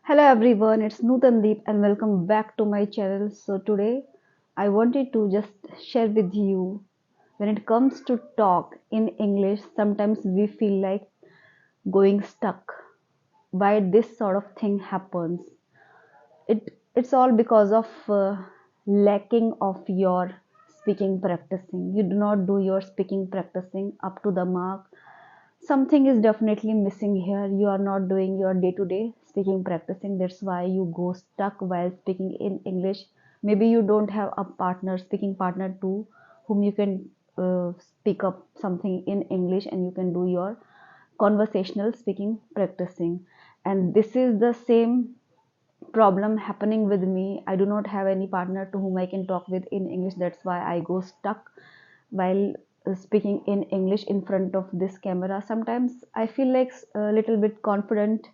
Hello everyone, it's Nootan and welcome back to my channel. So today I wanted to just share with you when it comes to talk in English, sometimes we feel like going stuck. Why this sort of thing happens? It's all because of lacking of your speaking practicing. You do not do your speaking practicing up to the mark. Something is definitely missing here. You are not doing your day-to-day speaking practicing. That's why you go stuck while speaking in English. Maybe you don't have a partner, speaking partner too, whom you can speak up something in English and you can do your conversational speaking practicing. And this is the same problem happening with me. I do not have any partner to whom I can talk with in English. That's why I go stuck while speaking in English in front of this camera. Sometimes I feel like a little bit confident,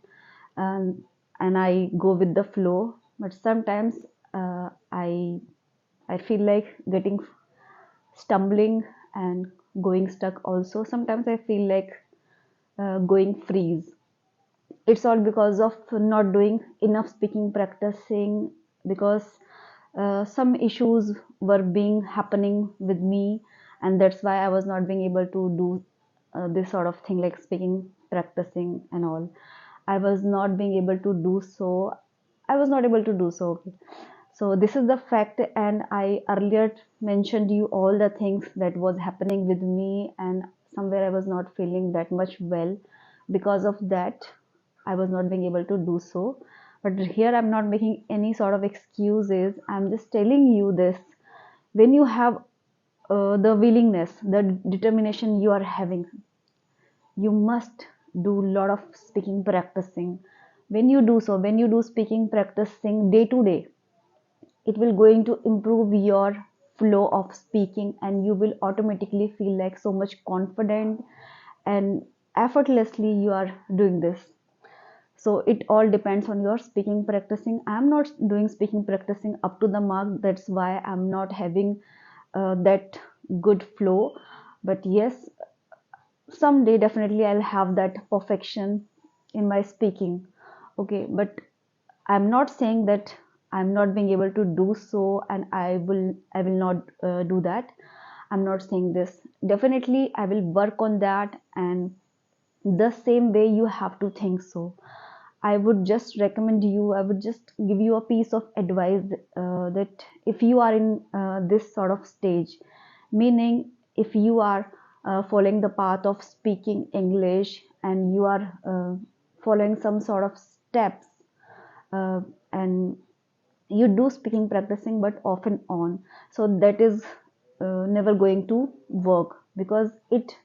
and I go with the flow, but sometimes I feel like getting stumbling and going stuck also. Sometimes I feel like going freeze. It's all because of not doing enough speaking practicing, because some issues were being happening with me, and that's why I was not being able to do this sort of thing like speaking practicing and all. I was not being able to do so. I was not able to do so. Okay. So this is the fact, and I earlier mentioned you all the things that was happening with me, and somewhere I was not feeling that much well. Because of that, I was not being able to do so. But here I'm not making any sort of excuses. I'm just telling you this. When you have the willingness, the determination you are having, you must do a lot of speaking practicing. When you do so, when you do speaking practicing day to day, it will going to improve your flow of speaking, and you will automatically feel like so much confident and effortlessly you are doing this. So it all depends on your speaking practicing. I'm not doing speaking practicing up to the mark. That's why I'm not having that good flow. But yes, someday definitely I'll have that perfection in my speaking. Okay, but I'm not saying that I'm not being able to do so, and I will not do that. I'm not saying this. Definitely I will work on that, and the same way you have to think. So I would just recommend you, I would just give you a piece of advice, that if you are in this sort of stage, meaning if you are following the path of speaking English, and you are following some sort of steps, uh, and you do speaking practicing but off and on, so that is never going to work, because it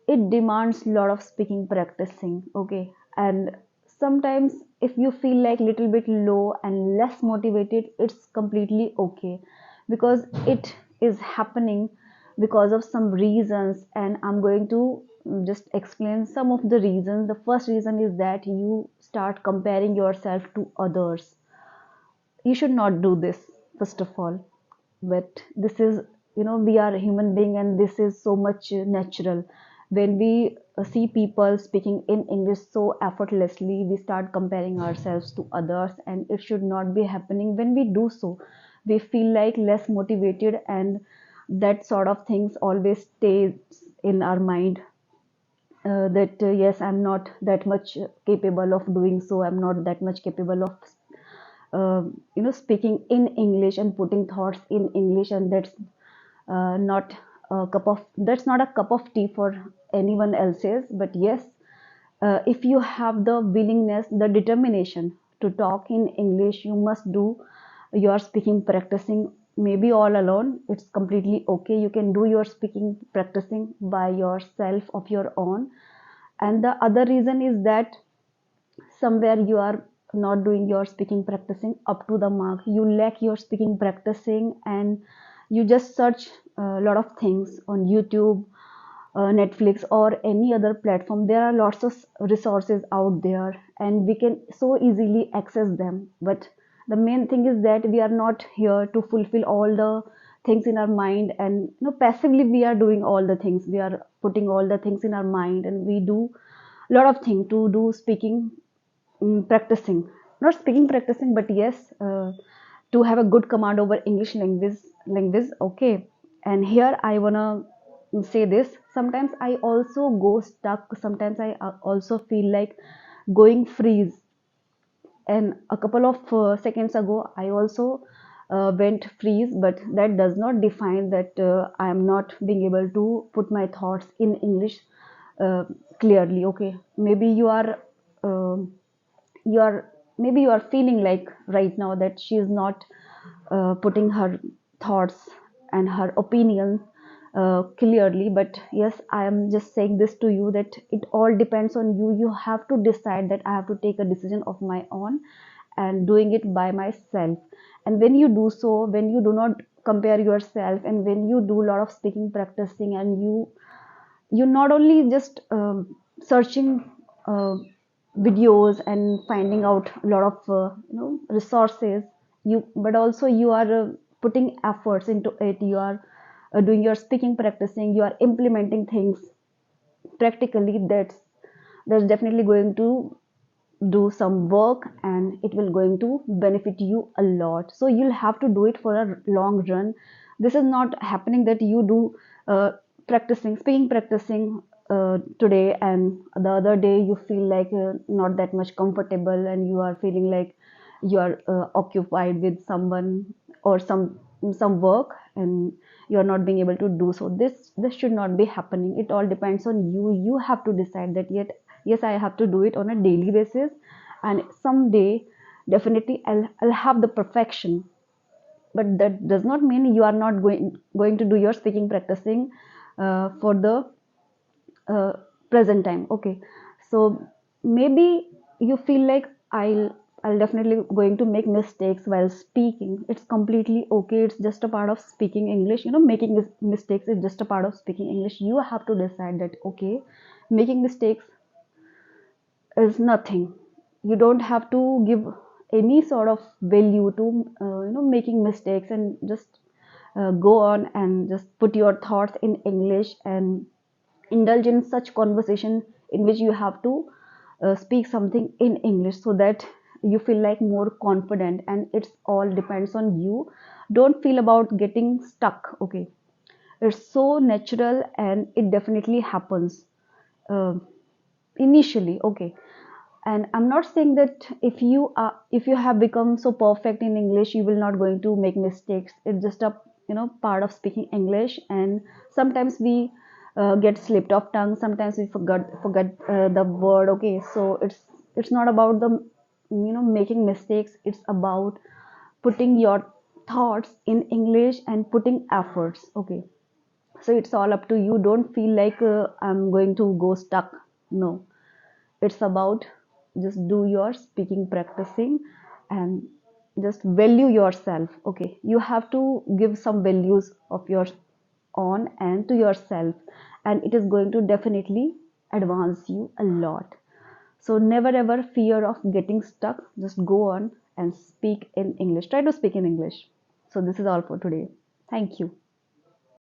demands a lot of speaking practicing. Okay, and sometimes if you feel like little bit low and less motivated, it's completely okay, because it is happening because of some reasons, and I'm going to just explain some of the reasons. The first reason is that you start comparing yourself to others. You should not do this, first of all. But this is, we are a human being, and this is so much natural. When we see people speaking in English so effortlessly, we start comparing ourselves to others, and it should not be happening. When we do so, we feel like less motivated, and that sort of things always stays in our mind, that yes, I'm not that much capable of doing so, I'm not that much capable of speaking in English and putting thoughts in English, and not that's not a cup of tea for anyone else's. But yes, if you have the willingness, the determination to talk in English, you must do your speaking practicing, maybe all alone. It's completely okay. You can do your speaking practicing by yourself of your own. And the other reason is that somewhere you are not doing your speaking practicing up to the mark. You lack your speaking practicing, and you just search a lot of things on YouTube, Netflix, or any other platform. There are lots of resources out there, and we can so easily access them. But the main thing is that we are not here to fulfill all the things in our mind, and passively we are doing all the things. We are putting all the things in our mind, and we do a lot of things to do speaking practicing, not speaking practicing, but yes, to have a good command over English language. Okay, and here I wanna say this. Sometimes I also go stuck. Sometimes I also feel like going freeze. And a couple of seconds ago I also went freeze, but that does not define that I am not being able to put my thoughts in English uh, clearly. Okay, maybe um you are maybe you are feeling like right now that she is not putting her thoughts and her opinion clearly. But yes, I am just saying this to you that it all depends on you. You have to decide that I have to take a decision of my own and doing it by myself. And when you do so, when you do not compare yourself, and when you do a lot of speaking practicing, and you not only just searching uh, videos and finding out a lot of resources, you but also you are putting efforts into it. You are doing your speaking practicing, you are implementing things practically. That's definitely going to do some work, and it will going to benefit you a lot. So you'll have to do it for a long run. This is not happening that you do practicing speaking practicing today, and the other day you feel like not that much comfortable, and you are feeling like you are occupied with someone or some work, and you are not being able to do so. This should not be happening. It all depends on you. You have to decide that, yet yes, I have to do it on a daily basis, and someday definitely I'll have the perfection. But that does not mean you are not going to do your speaking practicing for the uh, present time. Okay, so maybe you feel like I'll definitely going to make mistakes while speaking. It's completely okay. It's just a part of speaking English. Making mistakes is just a part of speaking English. You have to decide that, okay, making mistakes is nothing. You don't have to give any sort of value to making mistakes, and just go on and just put your thoughts in English and indulge in such conversation in which you have to speak something in English, so that you feel like more confident. And it's all depends on you. Don't feel about getting stuck. Okay, it's so natural, and it definitely happens uh, initially. Okay, and I'm not saying that if you have become so perfect in English, you will not going to make mistakes. It's just a part of speaking English, and sometimes we get slipped off tongue. Sometimes we forget the word. Okay, so it's not about the making mistakes. It's about putting your thoughts in English and putting efforts. Okay, so it's all up to you. Don't feel like I'm going to go stuck. No, it's about just do your speaking practicing, and just value yourself. Okay, you have to give some values of your own and to yourself, and it is going to definitely advance you a lot. So never ever fear of getting stuck. Just go on and speak in English. Try to speak in English. So this is all for today. Thank you.